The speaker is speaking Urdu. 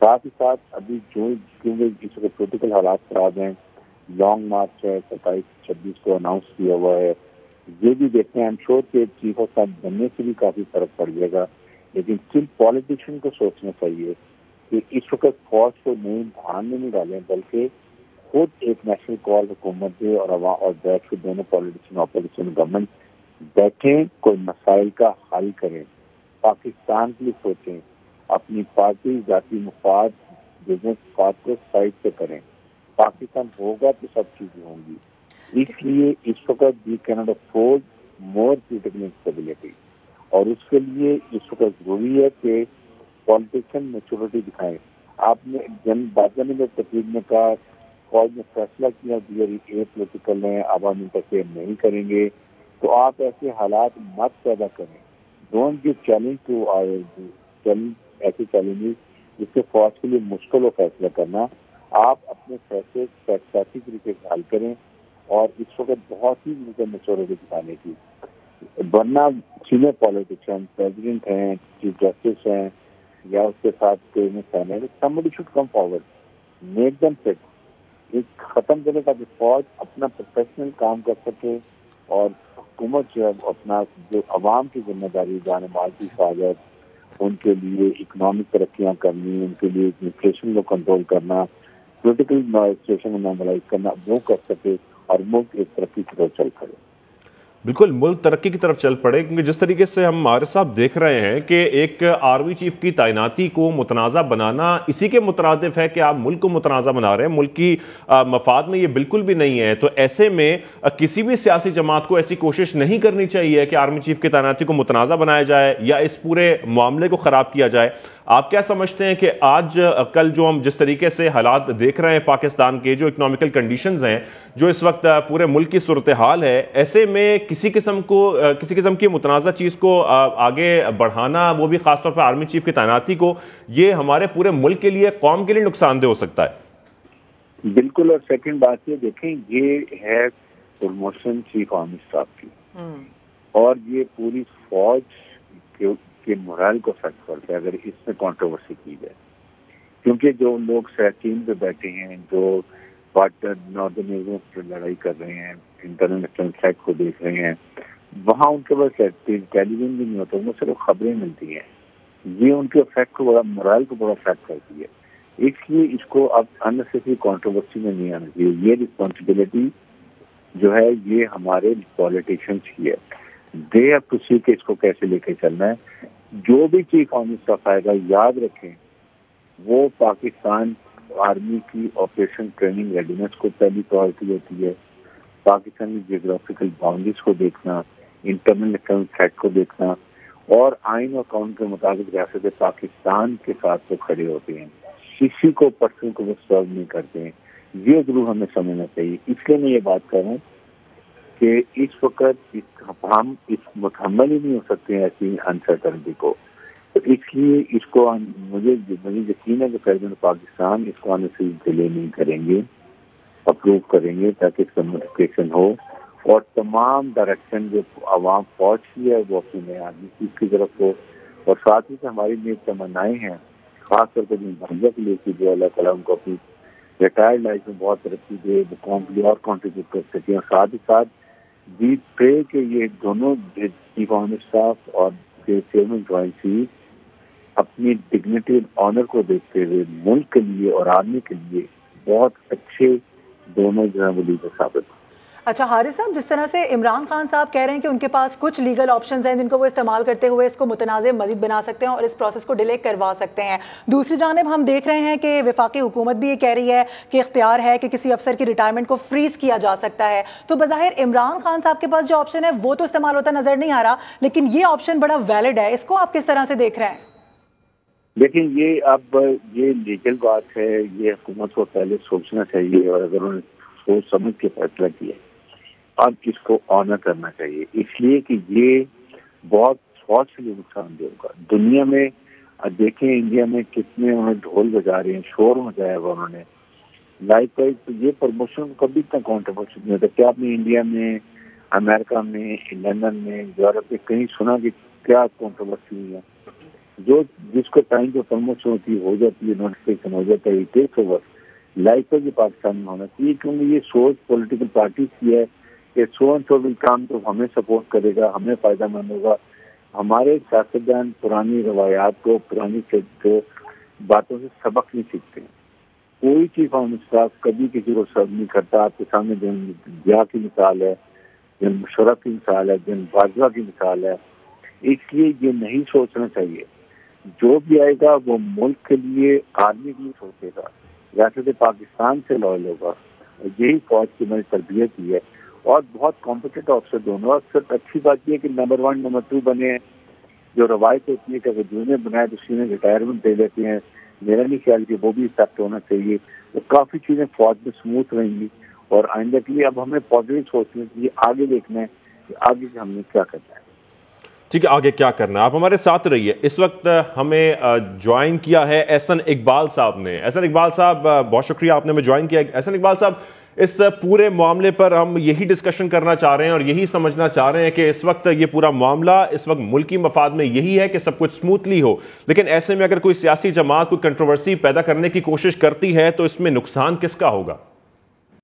ساتھ ہی ساتھ ابھی جو کیونکہ اس وقت پولیٹیکل حالات خراب ہیں، لانگ مارچ ہے 27-26 کو اناؤنس کیا ہوا ہے، یہ بھی دیکھتے ہیں ہم شور کے چیف آف اسٹاف بننے سے بھی کافی فرق پڑ جائے گا، لیکن صرف پالیٹیشین کو سوچنا چاہیے کہ اس وقت فوج کو نئے امتحان میں نہیں ڈالیں، بلکہ خود ایک نیشنل کال حکومت دے اور عوام اور بیٹھ کے دونوں پالیٹیشین اپوزیشن گورنمنٹ بیٹھیں، کوئی مسائل کا حل کریں، پاکستان کے لیے سوچیں، اپنی پارٹی ذاتی مفاد بزنس مفاد کو سائڈ پہ کریں، پاکستان ہوگا تو سب چیزیں ہوں گی۔ اس لیے اس وقت we can't afford more political instability, اور اس کے لیے اس وقت ضروری ہے کہ پالیٹیشین میچورٹی دکھائیں۔ آپ نے بادل نے تقریب میں کہا فوج نے فیصلہ کیا اے پولیٹیکل ہیں، اب ہم انٹرفیئر نہیں کریں گے، تو آپ ایسے حالات مت پیدا کریں، ڈونٹ گیو چیلنج ٹو ایسے چیلنجز جس سے فوج کے لیے مشکل ہو فیصلہ کرنا۔ آپ اپنے فیصلے سیاسی طریقے سے حل کریں، اور اس وقت بہت ہی میچورٹی دکھانے کی، ورنہ سینئر پالیٹیشین پریزیڈنٹ ہیں، چیف جسٹس ہیں، یا اس کے ساتھ کوئی مسائل ہے، somebody should come forward, make them fit، ایک ختم کرنے کا فوج اپنا پروفیشنل کام کر سکے، اور حکومت جو ہے اپنا جو عوام کی ذمہ داری جان مال کی حفاظت، ان کے لیے اکنامک ترقیاں کرنی، ان کے لیے انفلیشن کو کنٹرول کرنا، پولیٹیکل سچویشن کو نارملائز کرنا، وہ کر سکے اور ملک ایک ترقی کی طرف چل پڑے۔ بالکل ملک ترقی کی طرف چل پڑے، کیونکہ جس طریقے سے ہم عارف صاحب دیکھ رہے ہیں کہ ایک آرمی چیف کی تعیناتی کو متنازع بنانا اسی کے مترادف ہے کہ آپ ملک کو متنازع بنا رہے ہیں، ملک کی مفاد میں یہ بالکل بھی نہیں ہے۔ تو ایسے میں کسی بھی سیاسی جماعت کو ایسی کوشش نہیں کرنی چاہیے کہ آرمی چیف کی تعیناتی کو متنازع بنایا جائے یا اس پورے معاملے کو خراب کیا جائے۔ آپ کیا سمجھتے ہیں کہ آج کل جو ہم جس طریقے سے حالات دیکھ رہے ہیں پاکستان کے، جو اکنامیکل کنڈیشنز ہیں، جو اس وقت پورے ملک کی صورتحال ہے، ایسے میں کسی قسم کی متنازع چیز کو آگے بڑھانا، وہ بھی خاص طور پر آرمی چیف کی تعیناتی کو، یہ ہمارے پورے ملک کے لیے، قوم کے لیے نقصان دہ ہو سکتا ہے؟ بالکل، اور سیکنڈ بات یہ دیکھیں، یہ ہے پروموشن چیف آرمی اسٹاف کی، اور یہ پوری فوج کے مورال کو افیکٹ کرتا ہے اگر اس میں کنٹروورسی کی جائے، کیونکہ جو لوگ سیٹین پہ بیٹھے ہیں، جو پارٹنر ناردرن ایریاز پر لڑائی کر رہے ہیں، انٹرنیشنل تھریٹ کو دیکھ رہے ہیں، وہاں ان کے پاس ٹیلی ویژن بھی نہیں ہوتا، ان کو صرف خبریں ملتی ہیں، یہ ان کے افیکٹ کو بڑا، مورال کو بڑا افیکٹ کرتی ہے۔ اس لیے اس کو اب اننیسیسری کنٹروورسی میں نہیں آنا چاہیے، یہ رسپانسبلٹی جو ہے یہ ہمارے پالیٹیشینس کی ہے، دے ہیو ٹو سی کہ اس کو کیسے لے کے چلنا ہے۔ جو بھی چیف آرمی اسٹاف آئے گا، یاد رکھیں وہ پاکستان آرمی کی آپریشن ٹریننگ ریڈینس کو پہلی پرائرٹی ہوتی ہے، پاکستان کی جیوگرافیکل باؤنڈریز کو دیکھنا، انٹرنل تھریٹ کو دیکھنا، اور آئین اور قانون کے مطابق ریاست پاکستان کے ساتھ وہ کھڑے ہوتے ہیں، کسی کو پرسن کو وہ سرو نہیں کرتے ہیں، یہ ضرور ہمیں سمجھنا چاہیے۔ اس لیے میں یہ بات کر رہا ہوں کہ اس وقت ہم اس مکمل ہی نہیں ہو سکتے ہیں ایسی انسرٹنٹی کو، تو اس لیے اس کو مجھے یقین ہے کہ پریزیڈنٹ پاکستان اس کو آنے سے ڈیلے نہیں کریں گے، اپروو کریں گے تاکہ اس کا نوٹیفکیشن ہو، اور تمام ڈائریکشن جو عوام فوج کی ہے وہ اپنی نئے آرمی چیف کی طرف ہو، اور ساتھ ہی سے ہماری نیک تمنائیں ہیں خاص طور پر بھانجا کے لیے کہ جو اللہ تعالیٰ ان کو اپنی ریٹائرڈ لائف میں بہت ترقی دے، وہ قوم کے لیے اور کنٹریبیوٹ کر سکیں، اور ساتھ ہی ساتھ وی پرے کہ یہ دونوں چیف آرمی اسٹاف اور چیئرمین جوائنٹ چیف اپنی ڈگنیٹی اور آنر کو دیکھتے ہوئے ملک کے لیے اور آرمی کے لیے بہت اچھے دونوں جو ہیں وہ لیڈر ثابت۔ اچھا حارث صاحب، جس طرح سے عمران خان صاحب کہہ رہے ہیں کہ ان کے پاس کچھ لیگل آپشنز ہیں جن کو وہ استعمال کرتے ہوئے اس کو متنازع مزید بنا سکتے ہیں اور اس پروسیس کو ڈیلے کروا سکتے ہیں، دوسری جانب ہم دیکھ رہے ہیں کہ وفاقی حکومت بھی یہ کہہ رہی ہے کہ اختیار ہے کہ کسی افسر کی ریٹائرمنٹ کو فریز کیا جا سکتا ہے، تو بظاہر عمران خان صاحب کے پاس جو آپشن ہے وہ تو استعمال ہوتا نظر نہیں آ رہا، لیکن یہ آپشن بڑا ویلڈ ہے، اس کو آپ کس طرح سے دیکھ رہے ہیں؟ دیکھیں، یہ اب یہ لیگل بات ہے، یہ حکومت کو پہلے سوچنا چاہیے، اور اگر انہوں نے سوچ سمجھ کے فیصلہ کیا اب اس کو آنر کرنا چاہیے، اس لیے کہ یہ بہت فوج کے لیے نقصان دہ ہوگا۔ دنیا میں دیکھیں، انڈیا میں کتنے انہوں نے ڈھول بجا رہے ہیں، شور مچایا ہوا انہوں نے، لائک وائز یہ پروموشن کبھی اتنا کانٹروورسی نہیں ہوتا۔ کیا آپ نے انڈیا میں، امریکہ میں، لندن میں، یورپ میں کہیں سنا کہ کیا کانٹروورسی ہوئی ہے؟ جو جس کو ٹائم پہ پروموشن ہوتی ہو جاتی ہے، نوٹیفکیشن ہو جاتا ہے، ٹیکس اوور لائف پر بھی پاکستان میں ہونا چاہیے، کیونکہ یہ سوچ پولیٹیکل پارٹیز کی ہے کہ سو اینڈ سو کام تو ہمیں سپورٹ کرے گا، ہمیں فائدہ مند ہوگا. ہمارے سیاستدان پرانی روایات کو، پرانی باتوں سے سبق نہیں سیکھتے ہیں. کوئی چیف آف اسٹاف کبھی کسی کو سرو نہیں کرتا. آپ کے سامنے جن ضیاء کی مثال ہے، جن مشرف کی مثال ہے، جن باجوہ کی مثال ہے. اس لیے یہ نہیں سوچنا چاہیے جو بھی آئے گا وہ ملک کے لیے، آرمی کے لیے سوچے گا، ریاست پاکستان سے لائل ہوگا. یہی فوج کی ہماری تربیت ہی ہے. اور بہت کمپیٹنٹ افسر دونوں. اکثر اچھی بات یہ ہے کہ نمبر 1 نمبر 2 بنے ہیں. جو روایت ہوتی ہے کہ اگر جونیئر بنائے تو سینئر ریٹائرمنٹ دے دیتے ہیں، میرا نہیں خیال کہ وہ بھی افیکٹ ہونا چاہیے. تو کافی چیزیں فوج میں سموتھ رہیں گی. اور آئندہ کے لیے اب ہمیں پازیٹیو سوچنے کے لیے آگے دیکھنا ہے کہ آگے ہم نے کیا کرنا ہے. ٹھیک ہے، آگے کیا کرنا ہے آپ ہمارے ساتھ رہیے. اس وقت ہمیں جوائن کیا ہے احسن اقبال صاحب نے. احسن اقبال صاحب بہت شکریہ آپ نے ہمیں جوائن کیا. احسن اقبال صاحب، اس پورے معاملے پر ہم یہی ڈسکشن کرنا چاہ رہے ہیں اور یہی سمجھنا چاہ رہے ہیں کہ اس وقت یہ پورا معاملہ اس وقت ملکی مفاد میں یہی ہے کہ سب کچھ سموتھلی ہو، لیکن ایسے میں اگر کوئی سیاسی جماعت کوئی کنٹروورسی پیدا کرنے کی کوشش کرتی ہے تو اس میں نقصان کس کا ہوگا؟